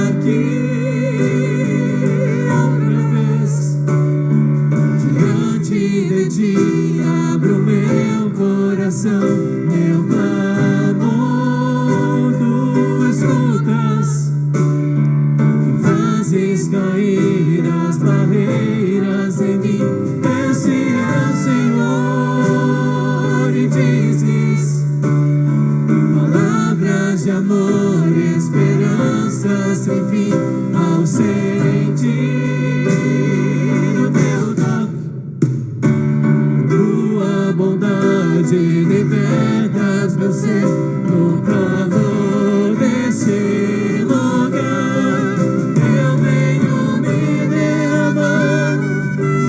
aqui outra vez diante de ti, abro meu coração, meu clamor, tu escutas e fazes cair as barreiras em mim. Esse é o Senhor e dizes palavras de amor, esperança sem fim ao sentir o teu toque. Tua bondade libertas meu ser no calor desse lugar. Eu venho me derramar,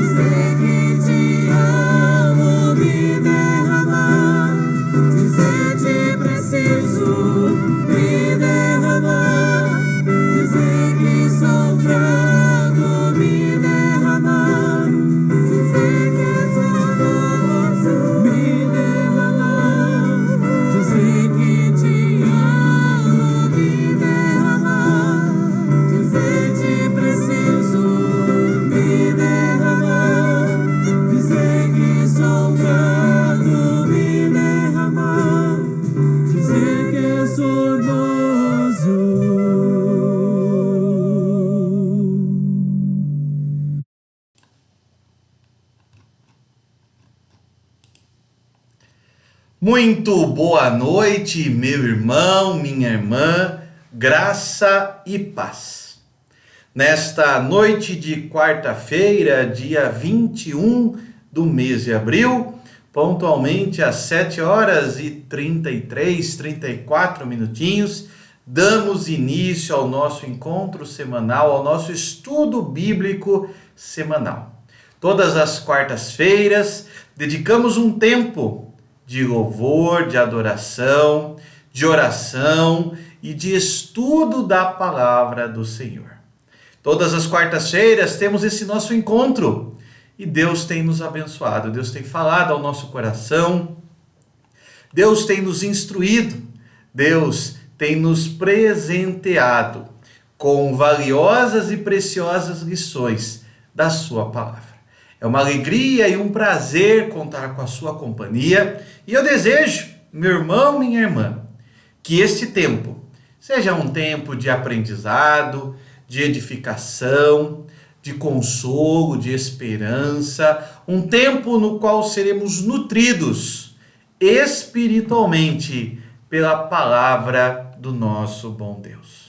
dizer que te amo, me derramar, dizer te preciso, me derramar, dizer que sou fraco, me derramar, dizer que sou novo, me derramar, dizer que te amo, me derramar, dizer te preciso, me derramar, dizer que sou fraco, me derramar, dizer que és orgulhoso. Muito boa noite, meu irmão, minha irmã, graça e paz. Nesta noite de quarta-feira, dia 21 do mês de abril, pontualmente às 7h33, 34 minutinhos, damos início ao nosso encontro semanal, ao nosso estudo bíblico semanal. Todas as quartas-feiras, dedicamos um tempo de louvor, de adoração, de oração e de estudo da palavra do Senhor. Todas as quartas-feiras temos esse nosso encontro e Deus tem nos abençoado, Deus tem falado ao nosso coração, Deus tem nos instruído, Deus tem nos presenteado com valiosas e preciosas lições da sua palavra. É uma alegria e um prazer contar com a sua companhia e eu desejo, meu irmão, minha irmã, que este tempo seja um tempo de aprendizado, de edificação, de consolo, de esperança, um tempo no qual seremos nutridos espiritualmente pela palavra do nosso bom Deus.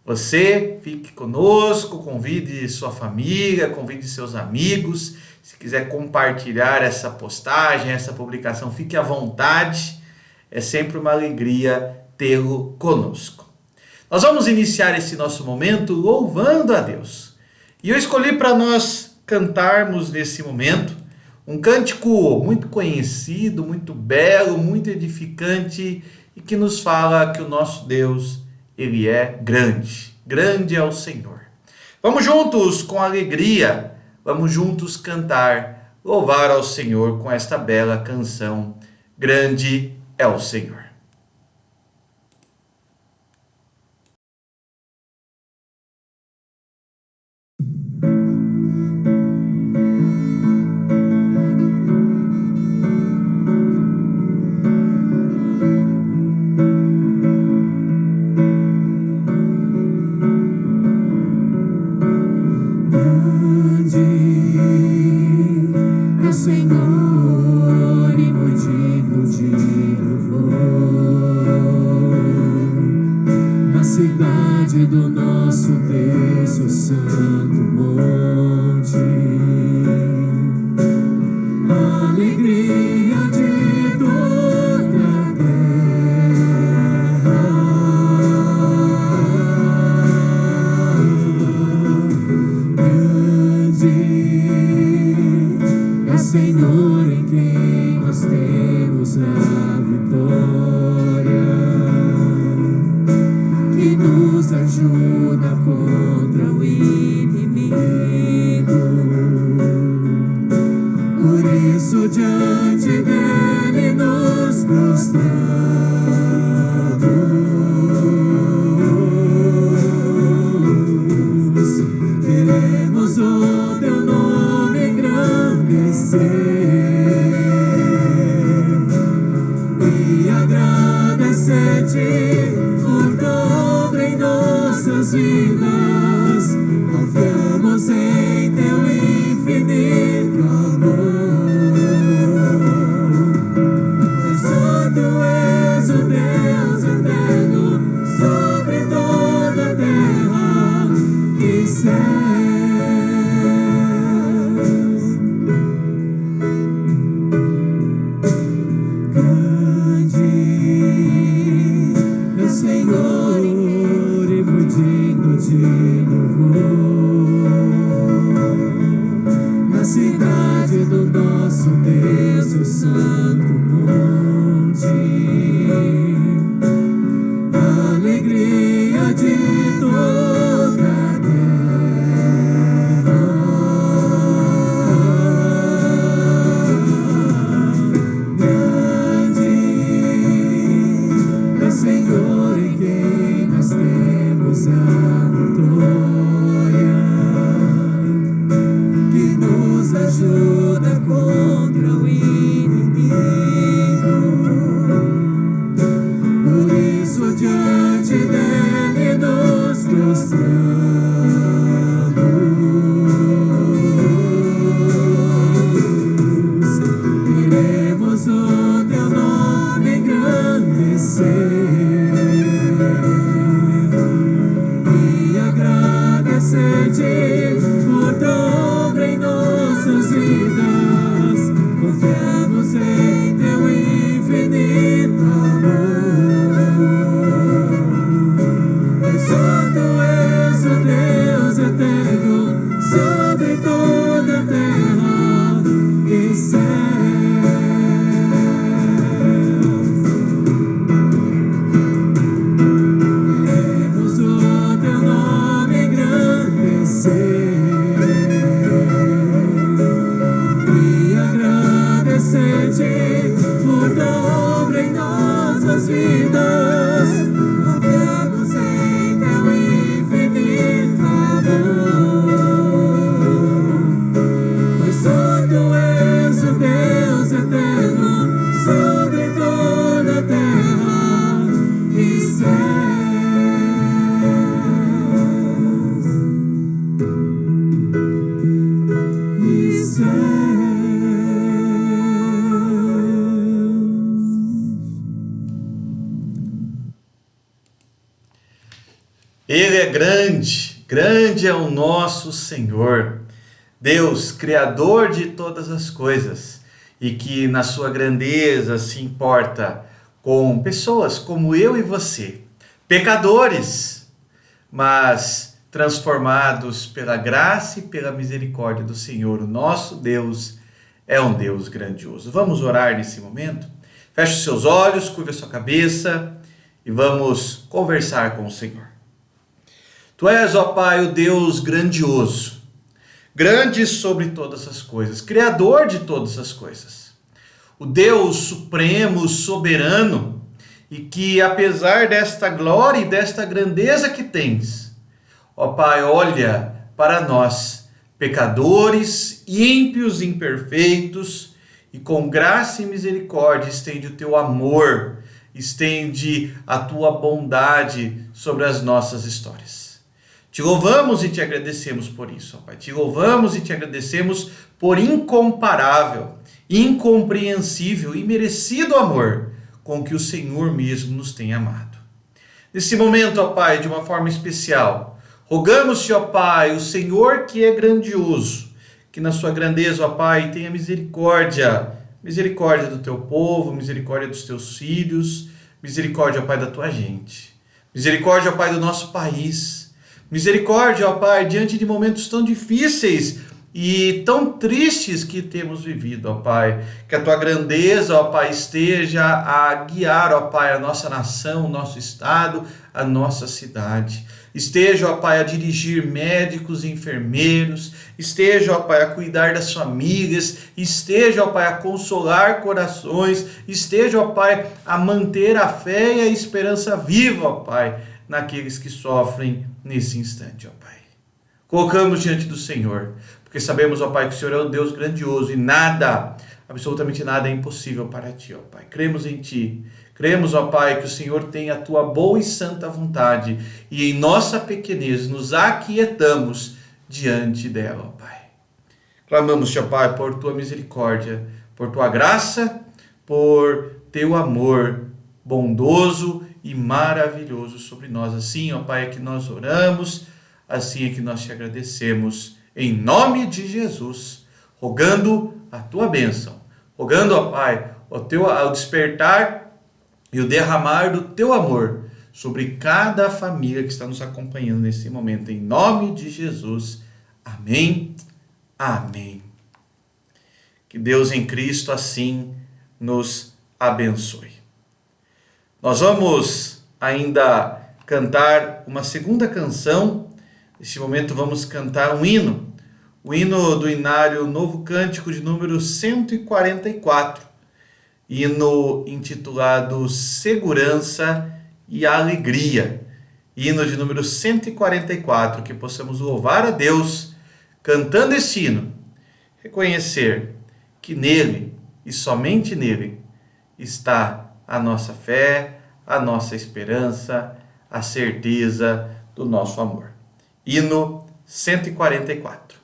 Você fique conosco, convide sua família, convide seus amigos. Se quiser compartilhar essa postagem, essa publicação, fique à vontade. É sempre uma alegria tê-lo conosco. Nós vamos iniciar esse nosso momento louvando a Deus. E eu escolhi para nós cantarmos nesse momento um cântico muito conhecido, muito belo, muito edificante e que nos fala que o nosso Deus, Ele é grande, grande é o Senhor. Vamos juntos com alegria, vamos juntos cantar, louvar ao Senhor com esta bela canção, Grande é o Senhor. Senhor, e muito digno de louvor, na cidade do nosso Deus, seu santo monte, a alegria de toda a terra, grande é o Senhor em quem nós temos a vitória, que nos ajuda contra o inimigo. Por isso diante dele nos prostramos. vidas, confiamos em teu infinito amor. Pois só tu és o Deus eterno sobre toda a terra e céus. Senhor, e muito digno de louvor, na cidade do nosso Deus, o santo monte, a alegria de toda a terra. Grande é Senhor, em quem nós temos a vitória, que nos ajuda contra o inimigo. Por isso diante dele nos prostramos, queremos o teu nome engrandecer e agradecer-te por tua obra em nossas vidas. Confiamos em teu infinito amor. Pois só tu és o Deus eterno sobre toda a terra e céus. Queremos o teu nome engrandecer e agradecer-te por tua obra em nossas vidas. Confiamos em teu infinito amor. Pois só tu és o Deus eterno sobre toda a terra e céus. E céus. Ele é grande, grande é o nosso Senhor, Deus, Criador de todas as coisas, e que na sua grandeza se importa com pessoas como eu e você, pecadores, mas transformados pela graça e pela misericórdia do Senhor. O nosso Deus é um Deus grandioso. Vamos orar nesse momento? Feche os seus olhos, curva a sua cabeça e vamos conversar com o Senhor. Tu és, ó Pai, o Deus grandioso, grande sobre todas as coisas, Criador de todas as coisas, o Deus supremo, soberano, e que apesar desta glória e desta grandeza que tens, ó Pai, olha para nós, pecadores, ímpios, imperfeitos, e com graça e misericórdia estende o teu amor, estende a tua bondade sobre as nossas histórias. Te louvamos e te agradecemos por isso, ó Pai. Te louvamos e te agradecemos por incomparável, incompreensível e merecido amor com que o Senhor mesmo nos tem amado. Nesse momento, ó Pai, de uma forma especial, rogamos-te, ó Pai, o Senhor que é grandioso, que na sua grandeza, ó Pai, tenha misericórdia, misericórdia do teu povo, misericórdia dos teus filhos, misericórdia, ó Pai, da tua gente, misericórdia, ó Pai, do nosso país, misericórdia, ó Pai, diante de momentos tão difíceis e tão tristes que temos vivido, ó Pai. Que a tua grandeza, ó Pai, esteja a guiar, ó Pai, a nossa nação, o nosso estado, a nossa cidade. Esteja, ó Pai, a dirigir médicos e enfermeiros. Esteja, ó Pai, a cuidar das famílias. Esteja, ó Pai, a consolar corações. Esteja, ó Pai, a manter a fé e a esperança viva, ó Pai, naqueles que sofrem nesse instante, ó Pai. Colocamos diante do Senhor, porque sabemos, ó Pai, que o Senhor é um Deus grandioso e nada, absolutamente nada é impossível para Ti, ó Pai. Cremos em Ti, Cremos, ó Pai, que o Senhor tem a tua boa e santa vontade e em nossa pequenez nos aquietamos diante dela, ó Pai. Clamamos, ó Pai, por tua misericórdia, por tua graça, por teu amor bondoso e maravilhoso sobre nós. Assim, ó Pai, é que nós oramos, assim é que nós te agradecemos, em nome de Jesus, rogando a tua bênção, rogando, ó Pai, ao despertar e o derramar do teu amor sobre cada família que está nos acompanhando nesse momento, em nome de Jesus. Amém, amém. Que Deus em Cristo assim nos abençoe. Nós vamos ainda cantar uma segunda canção. Neste momento vamos cantar um hino, o hino do Inário Novo Cântico de número 144, hino intitulado Segurança e Alegria, hino de número 144, que possamos louvar a Deus cantando esse hino, reconhecer que nele e somente nele está a nossa fé, a nossa esperança, a certeza do nosso amor. Hino 144.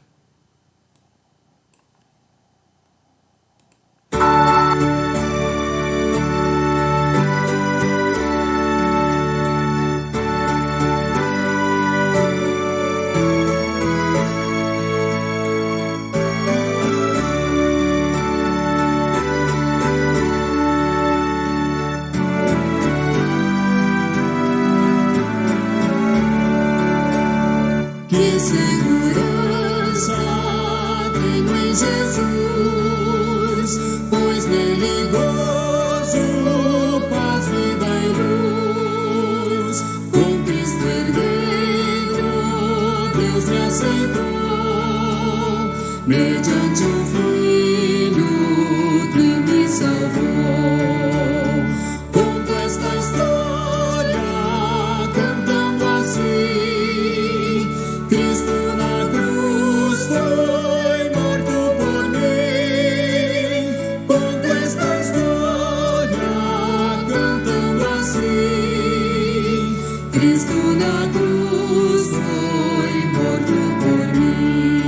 Que segurança tenho em Jesus, pois nele gozo, paz, vida e luz. Com Cristo herdeiro, Deus me aceitou, mediante o Filho que me salvou. Conto esta história cantando assim: Cristo na cruz foi morto por mim. Conto esta história cantando assim: Cristo na cruz foi morto por mim.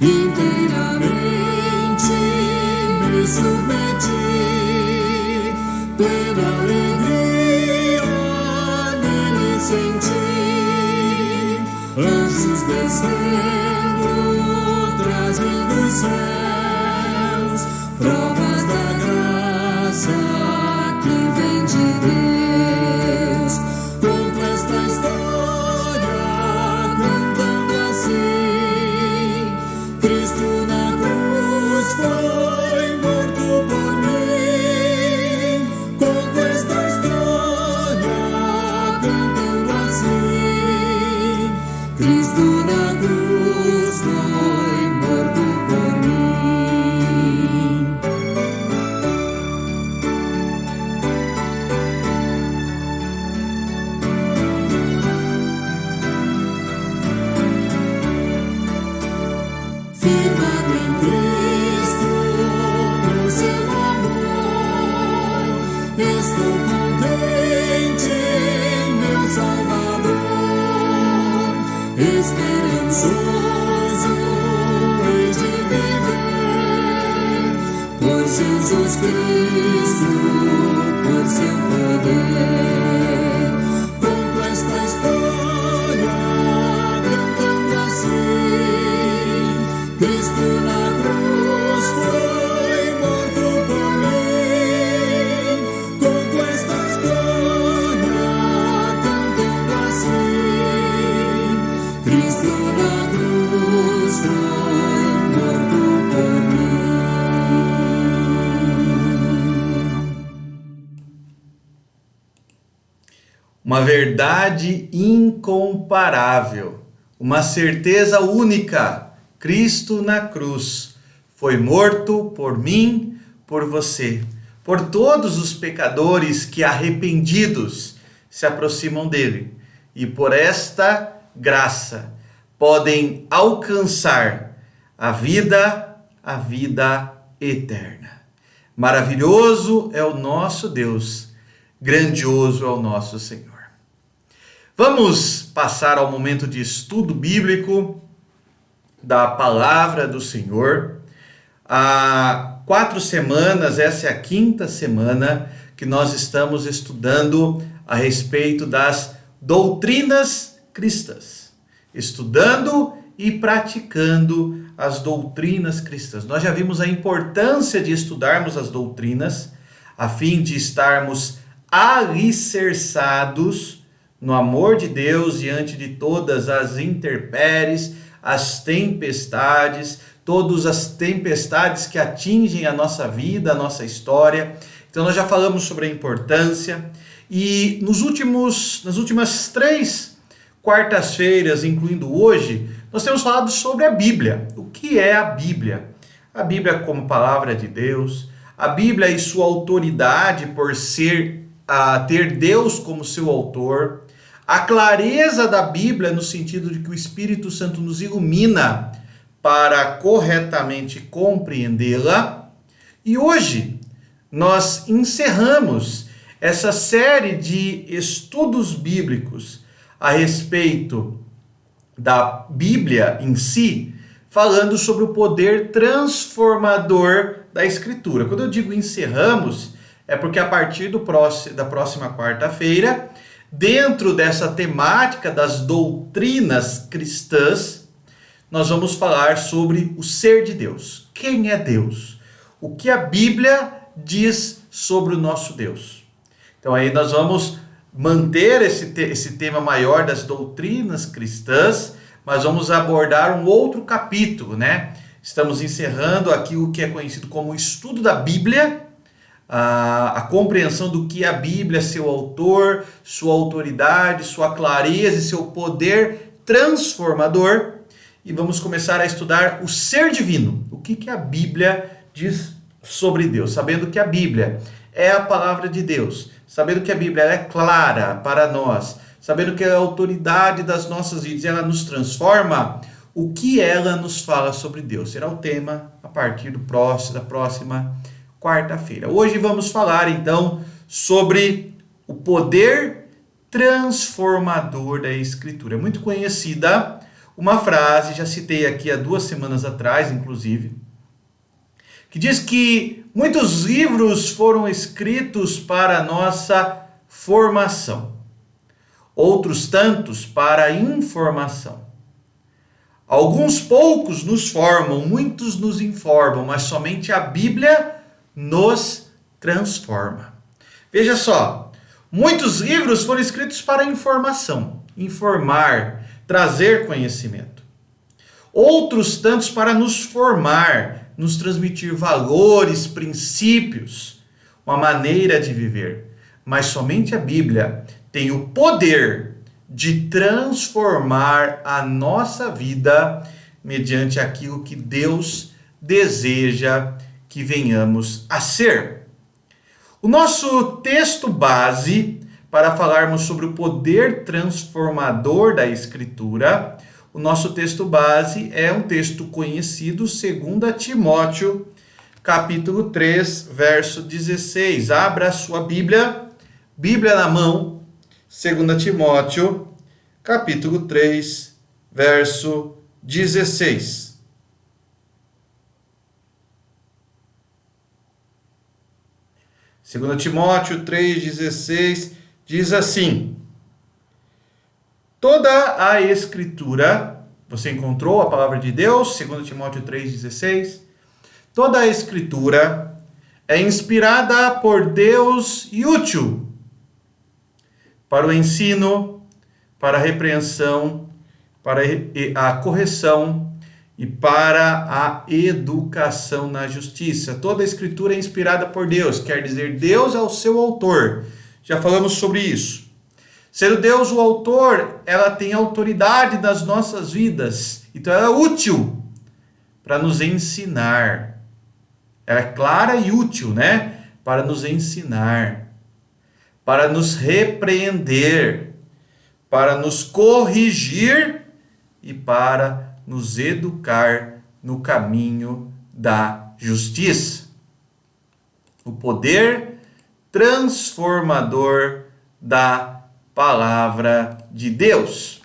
Inteiramente me submeti, plena alegria nele senti. Anjos descendo, trazem dos céus provas da graça que vem de Deus. Conto esta história cantando assim: Cristo na cruz foi morto por mim. Conto esta história cantando assim: Cristo na cruz foi morto por mim. Firmado em Cristo, no seu amor, estou contente em meu Salvador. Esperançoso hei de viver por Jesus Cristo, por seu poder. Conto esta história cantando assim: Cristo na cruz foi morto por mim. Conto esta história cantando assim: Cristo na cruz foi morto por mim. Uma verdade incomparável, uma certeza única: Cristo na cruz foi morto por mim, por você, por todos os pecadores que arrependidos se aproximam dele e por esta graça podem alcançar a vida eterna. Maravilhoso é o nosso Deus, grandioso é o nosso Senhor. Vamos passar ao momento de estudo bíblico da palavra do Senhor. Há 4 semanas, essa é a 5ª semana que nós estamos estudando a respeito das doutrinas cristãs. Estudando e praticando as doutrinas cristãs. Nós já vimos a importância de estudarmos as doutrinas, a fim de estarmos alicerçados no amor de Deus diante de todas as intempéries, as tempestades, todas as tempestades que atingem a nossa vida, a nossa história. Então nós já falamos sobre a importância e nas últimas 3 quartas-feiras, incluindo hoje, nós temos falado sobre a Bíblia. O que é a Bíblia? A Bíblia como palavra de Deus, a Bíblia e sua autoridade por ter Deus como seu autor, a clareza da Bíblia no sentido de que o Espírito Santo nos ilumina para corretamente compreendê-la. E hoje nós encerramos essa série de estudos bíblicos a respeito da Bíblia em si, falando sobre o poder transformador da Escritura. Quando eu digo encerramos, é porque a partir da próxima quarta-feira, dentro dessa temática das doutrinas cristãs, nós vamos falar sobre o ser de Deus. Quem é Deus? O que a Bíblia diz sobre o nosso Deus? Então aí nós vamos manter esse tema maior das doutrinas cristãs, mas vamos abordar um outro capítulo, né? Estamos encerrando aqui o que é conhecido como o estudo da Bíblia, a compreensão do que a Bíblia, seu autor, sua autoridade, sua clareza e seu poder transformador. E vamos começar a estudar o ser divino, o que a Bíblia diz sobre Deus, sabendo que a Bíblia é a palavra de Deus, sabendo que a Bíblia é clara para nós, sabendo que a autoridade das nossas vidas ela nos transforma, o que ela nos fala sobre Deus será o tema a partir da próxima quarta-feira. Hoje vamos falar então sobre o poder transformador da Escritura. É muito conhecida uma frase, já citei aqui há 2 semanas atrás, inclusive, que diz que muitos livros foram escritos para a nossa formação, outros tantos para a informação. Alguns poucos nos formam, muitos nos informam, mas somente a Bíblia nos transforma. Veja só, muitos livros foram escritos para a informação, informar, trazer conhecimento. Outros tantos para nos formar, nos transmitir valores, princípios, uma maneira de viver. Mas somente a Bíblia tem o poder de transformar a nossa vida mediante aquilo que Deus deseja que venhamos a ser. O nosso texto base para falarmos sobre o poder transformador da Escritura, o nosso texto base é um texto conhecido, 2 Timóteo, capítulo 3, verso 16. Abra a sua Bíblia na mão, 2 Timóteo, capítulo 3, verso 16. Segundo Timóteo 3,16 diz assim: toda a Escritura, você encontrou a palavra de Deus, 2 Timóteo 3,16, toda a Escritura é inspirada por Deus e útil para o ensino, para a repreensão, para a correção e para a educação na justiça. Toda a Escritura é inspirada por Deus, quer dizer, Deus é o seu autor. Já falamos sobre isso. Sendo Deus o autor, ela tem autoridade nas nossas vidas. Então ela é útil para nos ensinar. Ela é clara e útil, né? Para nos ensinar, para nos repreender, para nos corrigir e para nos educar no caminho da justiça. o poder transformador da palavra de Deus.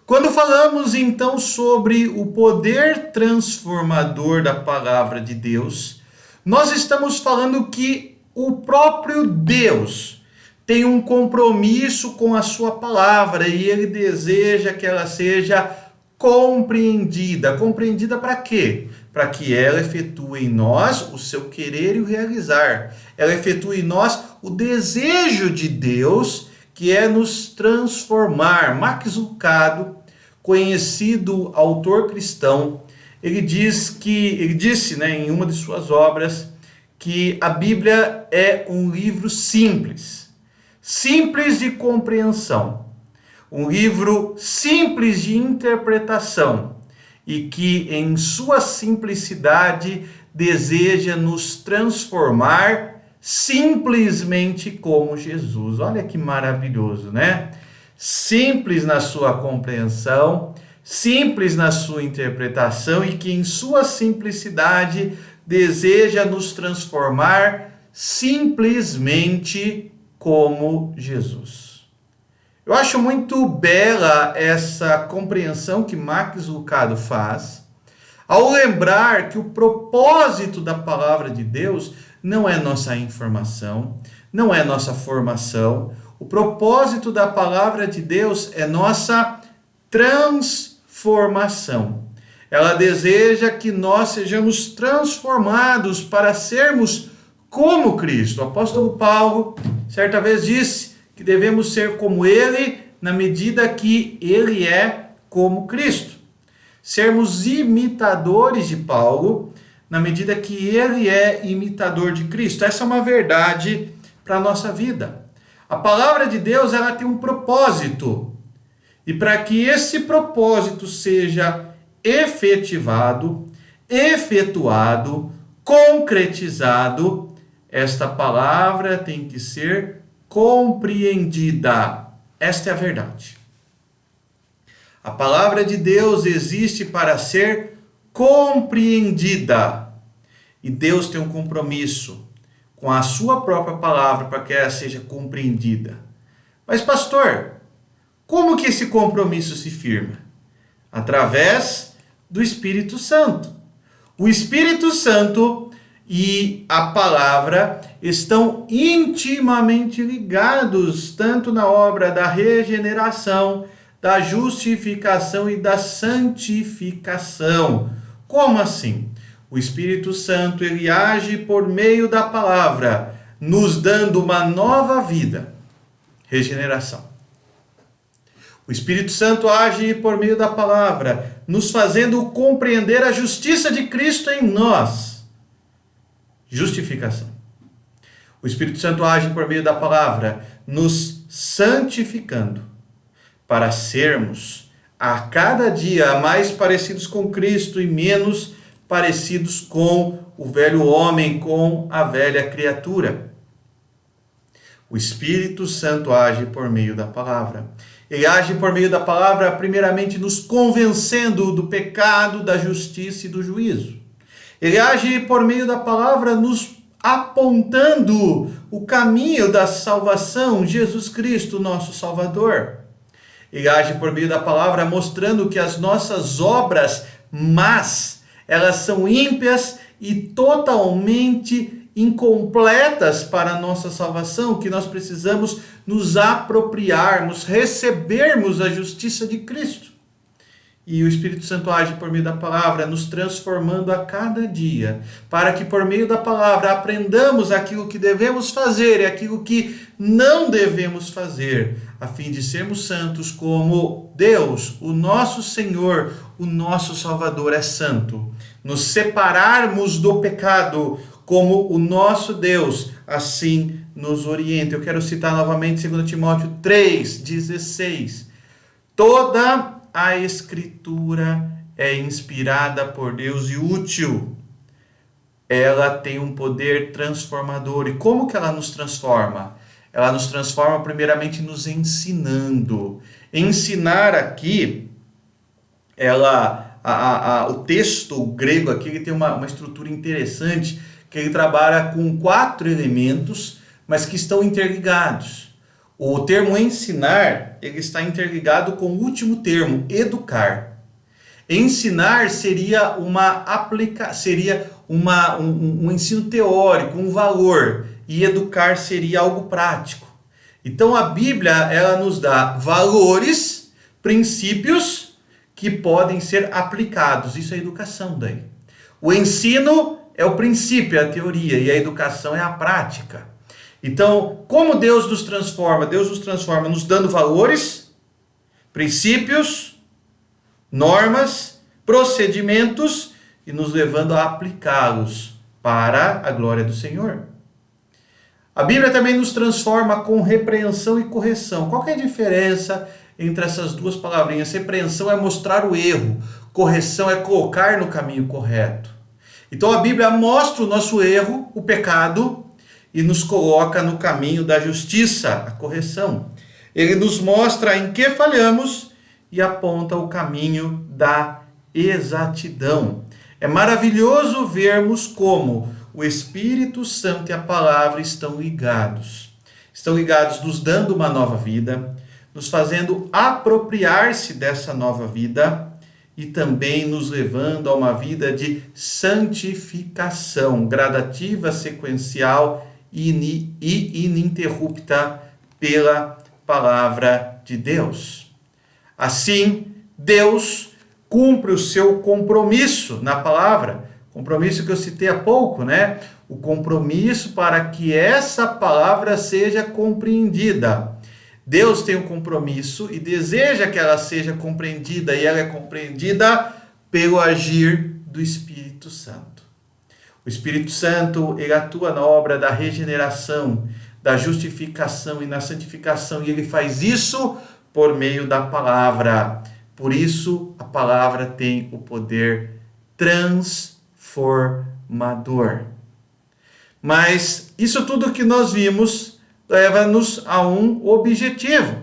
Quando falamos então sobre o poder transformador da palavra de Deus, nós estamos falando que o próprio Deus tem um compromisso com a sua palavra e ele deseja que ela seja compreendida. Compreendida para quê? Para que ela efetue em nós o seu querer e o realizar. Ela efetue em nós o desejo de Deus, que é nos transformar. Max Lucado, conhecido autor cristão, ele disse, em uma de suas obras, que a Bíblia é um livro simples de compreensão, um livro simples de interpretação e que em sua simplicidade deseja nos transformar simplesmente como Jesus. Olha que maravilhoso, né? Simples na sua compreensão, simples na sua interpretação e que em sua simplicidade deseja nos transformar simplesmente como Jesus. Eu acho muito bela essa compreensão que Max Lucado faz ao lembrar que o propósito da palavra de Deus não é nossa informação, não é nossa formação. O propósito da palavra de Deus é nossa transformação. Ela deseja que nós sejamos transformados para sermos como Cristo. O apóstolo Paulo, certa vez, disse que devemos ser como Ele na medida que Ele é como Cristo. Sermos imitadores de Paulo na medida que Ele é imitador de Cristo. Essa é uma verdade para a nossa vida. A palavra de Deus, ela tem um propósito. E para que esse propósito seja efetivado, efetuado, concretizado, esta palavra tem que ser compreendida. Esta é a verdade. A palavra de Deus existe para ser compreendida. E Deus tem um compromisso com a sua própria palavra para que ela seja compreendida. Mas, pastor, como que esse compromisso se firma? Através do Espírito Santo. O Espírito Santo e a palavra estão intimamente ligados, tanto na obra da regeneração, da justificação e da santificação. Como assim? O Espírito Santo, ele age por meio da palavra, nos dando uma nova vida. Regeneração. O Espírito Santo age por meio da palavra, nos fazendo compreender a justiça de Cristo em nós. Justificação. O Espírito Santo age por meio da palavra, nos santificando, para sermos a cada dia mais parecidos com Cristo e menos parecidos com o velho homem, com a velha criatura. O Espírito Santo age por meio da palavra. Ele age por meio da palavra, primeiramente nos convencendo do pecado, da justiça e do juízo. Ele age por meio da palavra, nos apontando o caminho da salvação, Jesus Cristo, nosso Salvador. Ele age por meio da palavra, mostrando que as nossas obras más, elas são ímpias e totalmente incompletas para a nossa salvação, que nós precisamos nos apropriarmos, recebermos a justiça de Cristo. E o Espírito Santo age por meio da palavra, nos transformando a cada dia, para que por meio da palavra aprendamos aquilo que devemos fazer e aquilo que não devemos fazer, a fim de sermos santos como Deus, o nosso Senhor, o nosso Salvador é santo. Nos separarmos do pecado como o nosso Deus assim nos orienta. Eu quero citar novamente 2 Timóteo 3,16. Toda a Escritura é inspirada por Deus e útil. Ela tem um poder transformador. E como que ela nos transforma? Ela nos transforma primeiramente nos ensinando. Ensinar aqui, o texto grego aqui ele tem uma estrutura interessante, que ele trabalha com 4 elementos, mas que estão interligados. O termo ensinar, ele está interligado com o último termo, educar. Ensinar seria um ensino teórico, um valor, e educar seria algo prático. Então a Bíblia, ela nos dá valores, princípios que podem ser aplicados. Isso é educação daí. O ensino é o princípio, é a teoria, e a educação é a prática. Então, como Deus nos transforma? Deus nos transforma nos dando valores, princípios, normas, procedimentos e nos levando a aplicá-los para a glória do Senhor. A Bíblia também nos transforma com repreensão e correção. Qual que é a diferença entre essas duas palavrinhas? Repreensão é mostrar o erro, correção é colocar no caminho correto. Então a Bíblia mostra o nosso erro, o pecado, e nos coloca no caminho da justiça, a correção. Ele nos mostra em que falhamos e aponta o caminho da exatidão. É maravilhoso vermos como o Espírito Santo e a palavra estão ligados. Estão ligados nos dando uma nova vida, nos fazendo apropriar-se dessa nova vida e também nos levando a uma vida de santificação gradativa, sequencial e ininterrupta pela palavra de Deus. Assim, Deus cumpre o seu compromisso na palavra, compromisso que eu citei há pouco, né? O compromisso para que essa palavra seja compreendida. Deus tem um compromisso e deseja que ela seja compreendida, e ela é compreendida pelo agir do Espírito Santo. O Espírito Santo, ele atua na obra da regeneração, da justificação e na santificação, e ele faz isso por meio da palavra. Por isso, a palavra tem o poder transformador. Mas isso tudo que nós vimos leva-nos a um objetivo.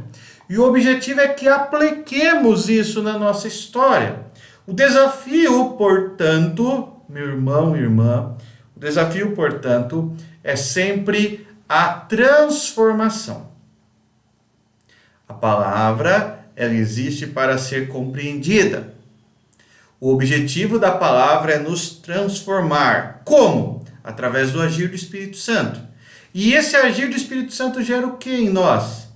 E o objetivo é que apliquemos isso na nossa história. O desafio, portanto, meu irmão e irmã, o desafio, portanto, é sempre a transformação. A palavra, ela existe para ser compreendida. O objetivo da palavra é nos transformar. Como? Através do agir do Espírito Santo. E esse agir do Espírito Santo gera o que em nós?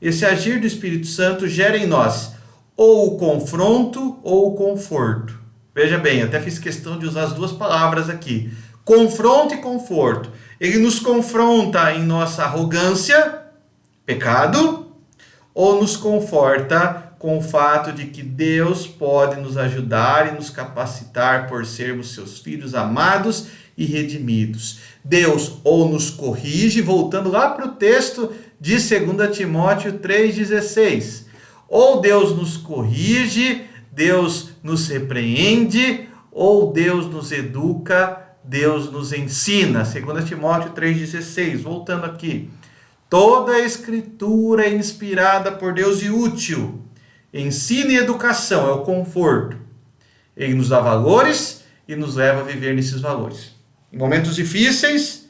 Esse agir do Espírito Santo gera em nós ou o confronto ou o conforto. Veja bem, até fiz questão de usar as duas palavras aqui. Confronto e conforto. Ele nos confronta em nossa arrogância, pecado, ou nos conforta com o fato de que Deus pode nos ajudar e nos capacitar por sermos seus filhos amados e redimidos. Deus ou nos corrige, voltando lá para o texto de 2 Timóteo 3,16. Ou Deus nos corrige, Deus nos repreende, ou Deus nos educa, Deus nos ensina. 2 Timóteo 3,16. Voltando aqui. Toda a escritura é inspirada por Deus e útil. Ensino e educação é o conforto. Ele nos dá valores e nos leva a viver nesses valores. Em momentos difíceis,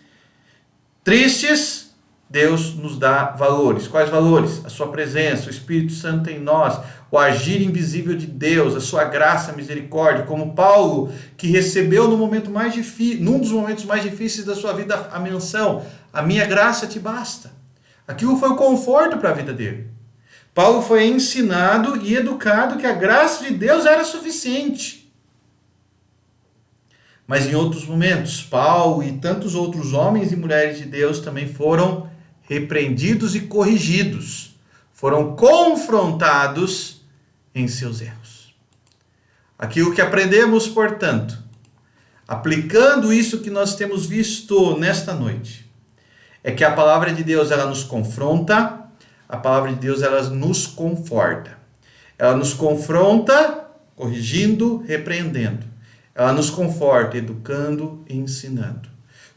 tristes, Deus nos dá valores. Quais valores? A sua presença, o Espírito Santo em nós, o agir invisível de Deus, a sua graça, a misericórdia, como Paulo, que recebeu num dos momentos mais difíceis da sua vida a menção: a minha graça te basta. Aquilo foi o conforto para a vida dele. Paulo foi ensinado e educado que a graça de Deus era suficiente. Mas em outros momentos, Paulo e tantos outros homens e mulheres de Deus também foram repreendidos e corrigidos. Foram confrontados em seus erros. Aquilo que aprendemos, portanto, aplicando isso que nós temos visto nesta noite, é que a palavra de Deus, ela nos confronta, a palavra de Deus, ela nos conforta. Ela nos confronta, corrigindo, repreendendo. Ela nos conforta, educando e ensinando.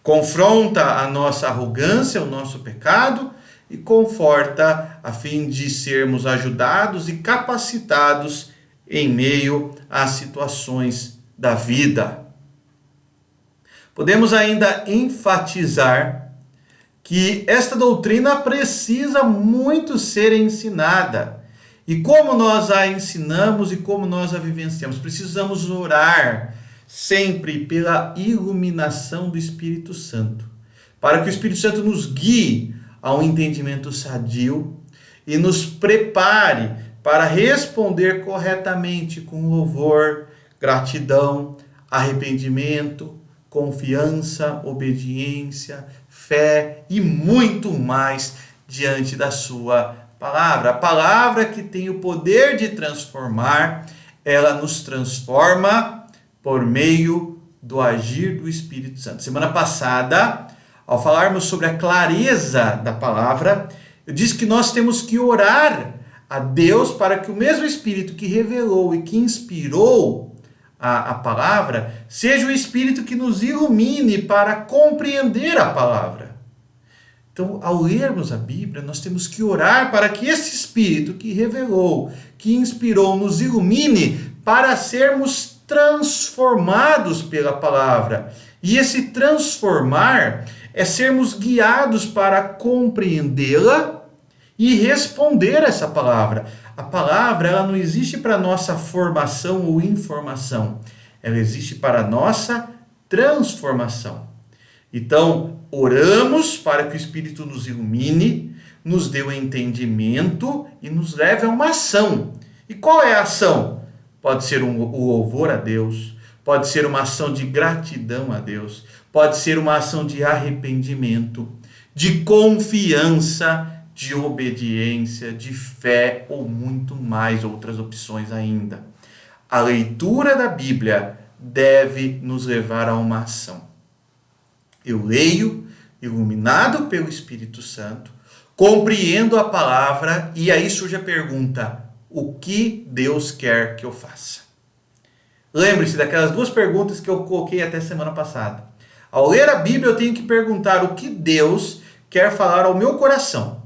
Confronta a nossa arrogância, o nosso pecado, e conforta a fim de sermos ajudados e capacitados em meio às situações da vida. Podemos ainda enfatizar que esta doutrina precisa muito ser ensinada. E como nós a ensinamos e como nós a vivenciamos? Precisamos orar sempre pela iluminação do Espírito Santo, para que o Espírito Santo nos guie a um entendimento sadio e nos prepare para responder corretamente com louvor, gratidão, arrependimento, confiança, obediência, fé e muito mais diante da sua palavra. A palavra que tem o poder de transformar, ela nos transforma por meio do agir do Espírito Santo. Semana passada, ao falarmos sobre a clareza da palavra, eu disse que nós temos que orar a Deus para que o mesmo Espírito que revelou e que inspirou a palavra, seja o Espírito que nos ilumine para compreender a palavra. Então, ao lermos a Bíblia, nós temos que orar para que esse Espírito que revelou, que inspirou, nos ilumine para sermos transformados pela palavra. E esse transformar é sermos guiados para compreendê-la e responder essa palavra. A palavra, ela não existe para nossa formação ou informação. Ela existe para nossa transformação. Então, oramos para que o Espírito nos ilumine, nos dê o entendimento e nos leve a uma ação. E qual é a ação? Pode ser o louvor a Deus, pode ser uma ação de gratidão a Deus, pode ser uma ação de arrependimento, de confiança, de obediência, de fé ou muito mais outras opções ainda. A leitura da Bíblia deve nos levar a uma ação. Eu leio, iluminado pelo Espírito Santo, compreendo a palavra e aí surge a pergunta: o que Deus quer que eu faça? Lembre-se daquelas duas perguntas que eu coloquei até semana passada. Ao ler a Bíblia, eu tenho que perguntar o que Deus quer falar ao meu coração.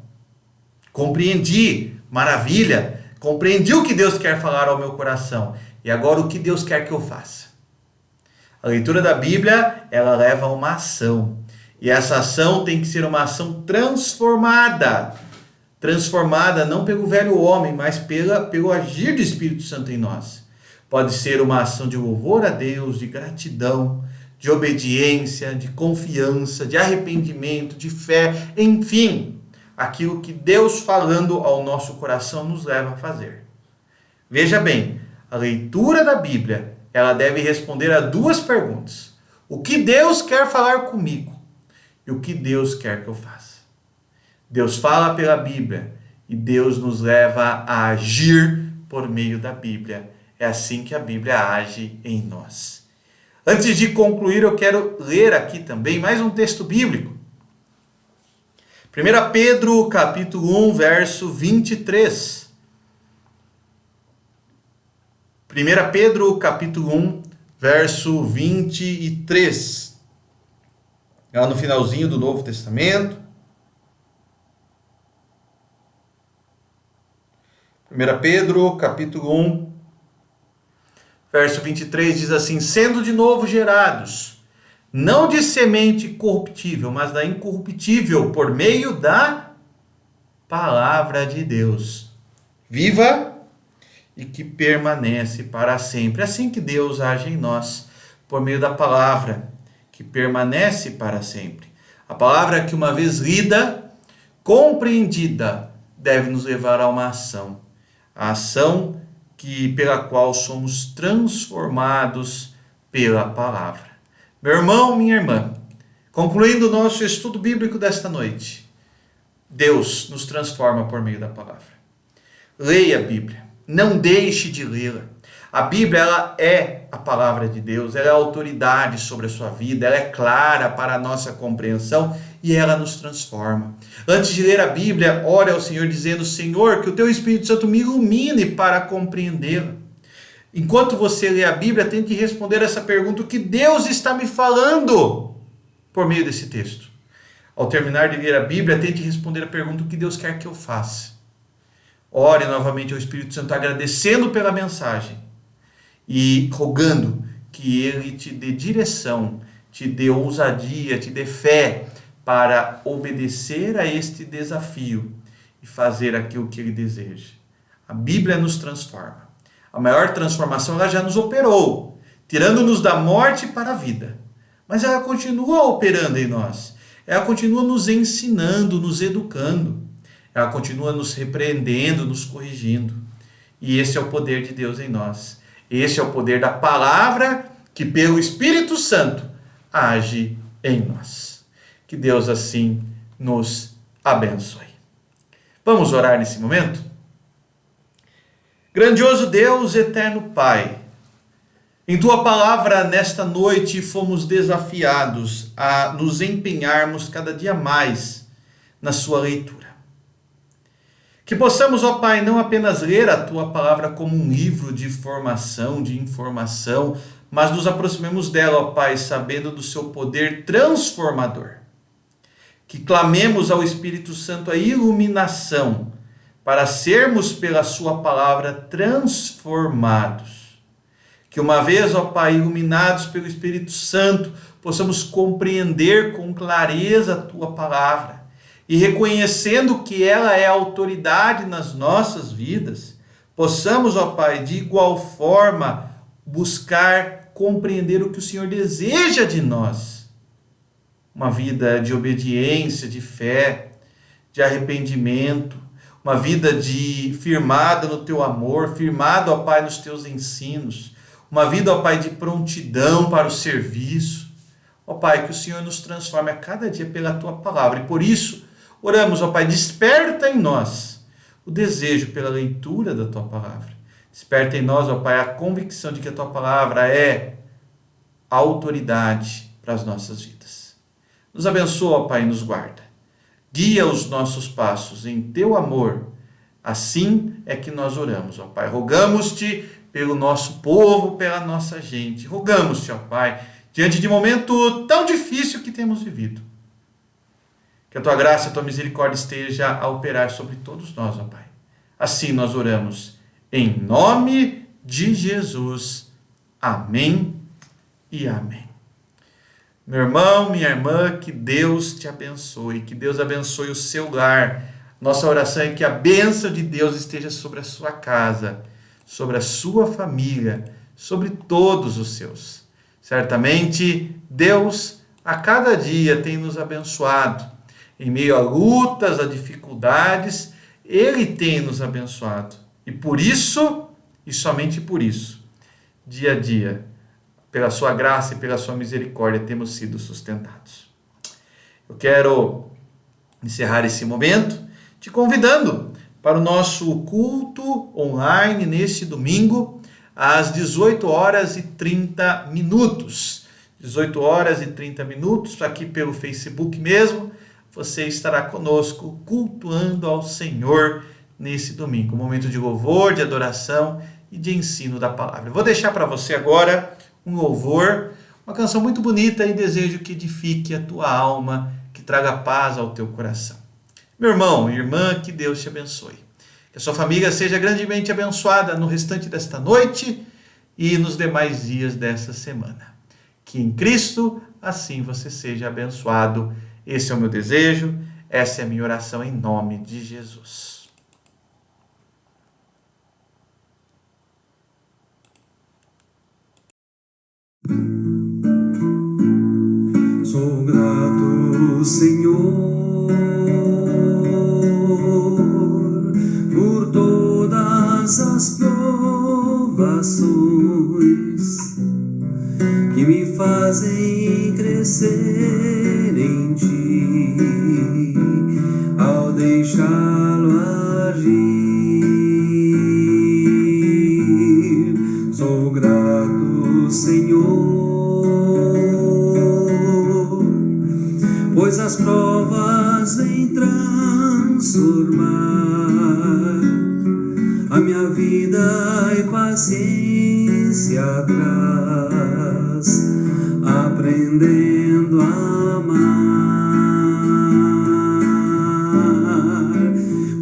Compreendi, maravilha, compreendi o que Deus quer falar ao meu coração. E agora o que Deus quer que eu faça? A leitura da Bíblia, ela leva a uma ação. E essa ação tem que ser uma ação transformada. Transformada não pelo velho homem, mas pelo agir do Espírito Santo em nós. Pode ser uma ação de louvor a Deus, de gratidão, de obediência, de confiança, de arrependimento, de fé, enfim, aquilo que Deus falando ao nosso coração nos leva a fazer. Veja bem, a leitura da Bíblia, ela deve responder a duas perguntas. O que Deus quer falar comigo? E o que Deus quer que eu faça? Deus fala pela Bíblia e Deus nos leva a agir por meio da Bíblia. É assim que a Bíblia age em nós. Antes de concluir, eu quero ler aqui também mais um texto bíblico. 1 Pedro, capítulo 1, verso 23. 1 Pedro, capítulo 1, verso 23. Lá no finalzinho do Novo Testamento. 1 Pedro, capítulo 1, verso 23 diz assim: sendo de novo gerados, não de semente corruptível, mas da incorruptível, por meio da palavra de Deus, viva e que permanece para sempre. É assim que Deus age em nós, por meio da palavra, que permanece para sempre. A palavra que uma vez lida, compreendida, deve nos levar a uma ação. A ação pela qual somos transformados pela palavra. Meu irmão, minha irmã, concluindo o nosso estudo bíblico desta noite, Deus nos transforma por meio da palavra. Leia a Bíblia, não deixe de lê-la. A Bíblia, ela é a palavra de Deus, ela é a autoridade sobre a sua vida, ela é clara para a nossa compreensão e ela nos transforma. Antes de ler a Bíblia, ore ao Senhor dizendo: Senhor, que o teu Espírito Santo me ilumine para compreendê-la. Enquanto você lê a Bíblia, tente responder essa pergunta: o que Deus está me falando por meio desse texto? Ao terminar de ler a Bíblia, tente responder a pergunta: o que Deus quer que eu faça? Ore novamente ao Espírito Santo, agradecendo pela mensagem e rogando que Ele te dê direção, te dê ousadia, te dê fé para obedecer a este desafio e fazer aquilo que Ele deseja. A Bíblia nos transforma. A maior transformação ela já nos operou, tirando-nos da morte para a vida. Mas ela continua operando em nós. Ela continua nos ensinando, nos educando. Ela continua nos repreendendo, nos corrigindo. E esse é o poder de Deus em nós. Esse é o poder da palavra que pelo Espírito Santo age em nós. Que Deus assim nos abençoe. Vamos orar nesse momento? Grandioso Deus, eterno Pai, em Tua palavra nesta noite fomos desafiados a nos empenharmos cada dia mais na Sua leitura. Que possamos, ó Pai, não apenas ler a Tua palavra como um livro de formação, de informação, mas nos aproximemos dela, ó Pai, sabendo do Seu poder transformador. Que clamemos ao Espírito Santo a iluminação para sermos pela Sua palavra transformados. Que uma vez, ó Pai, iluminados pelo Espírito Santo, possamos compreender com clareza a Tua palavra e reconhecendo que ela é autoridade nas nossas vidas, possamos, ó Pai, de igual forma buscar compreender o que o Senhor deseja de nós. Uma vida de obediência, de fé, de arrependimento, uma vida firmada no Teu amor, firmada, ó Pai, nos Teus ensinos, uma vida, ó Pai, de prontidão para o serviço. Ó Pai, que o Senhor nos transforme a cada dia pela Tua palavra. E por isso, oramos, ó Pai, desperta em nós o desejo pela leitura da Tua palavra. Desperta em nós, ó Pai, a convicção de que a Tua palavra é a autoridade para as nossas vidas. Nos abençoa, ó Pai, e nos guarda. Guia os nossos passos em Teu amor. Assim é que nós oramos, ó Pai. Rogamos-Te pelo nosso povo, pela nossa gente. Rogamos-Te, ó Pai, diante de um momento tão difícil que temos vivido. Que a Tua graça e a Tua misericórdia esteja a operar sobre todos nós, ó Pai. Assim nós oramos, em nome de Jesus. Amém e amém. Meu irmão, minha irmã, que Deus te abençoe, que Deus abençoe o seu lar. Nossa oração é que a bênção de Deus esteja sobre a sua casa, sobre a sua família, sobre todos os seus. Certamente, Deus a cada dia tem nos abençoado. Em meio a lutas, a dificuldades, Ele tem nos abençoado. E por isso, e somente por isso, dia a dia, pela Sua graça e pela Sua misericórdia, temos sido sustentados. Eu quero encerrar esse momento te convidando para o nosso culto online neste domingo, às 18 horas e 30 minutos. 18 horas e 30 minutos, aqui pelo Facebook mesmo, você estará conosco cultuando ao Senhor nesse domingo. Um momento de louvor, de adoração e de ensino da palavra. Eu vou deixar para você agora um louvor, uma canção muito bonita e desejo que edifique a tua alma, que traga paz ao teu coração. Meu irmão e irmã, que Deus te abençoe. Que a sua família seja grandemente abençoada no restante desta noite e nos demais dias dessa semana. Que em Cristo, assim você seja abençoado. Esse é o meu desejo, essa é a minha oração em nome de Jesus. Sou grato, Senhor, por todas as provações que me fazem crescer em Ti, ao deixá-lo agir. Sou grato, Senhor, pois as provas vêm transformar a minha vida e paciência traz, aprendendo a amar.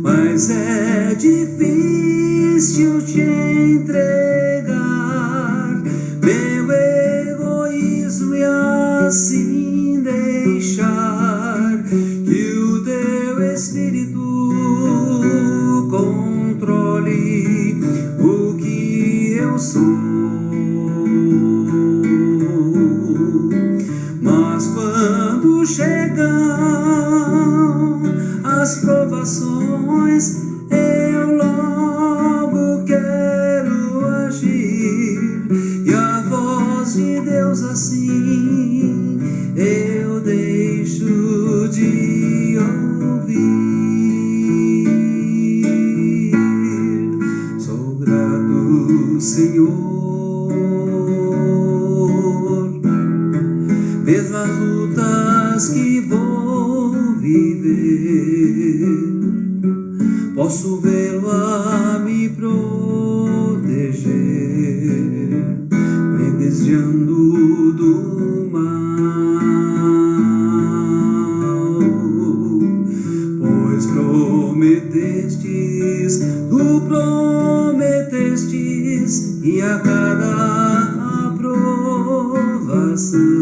Mas é difícil te entregar meu egoísmo e assim mesmo as lutas que vou viver, posso vê-lo a me proteger, me desviando do mal, pois prometestes, tu prometestes, e a cada aprovação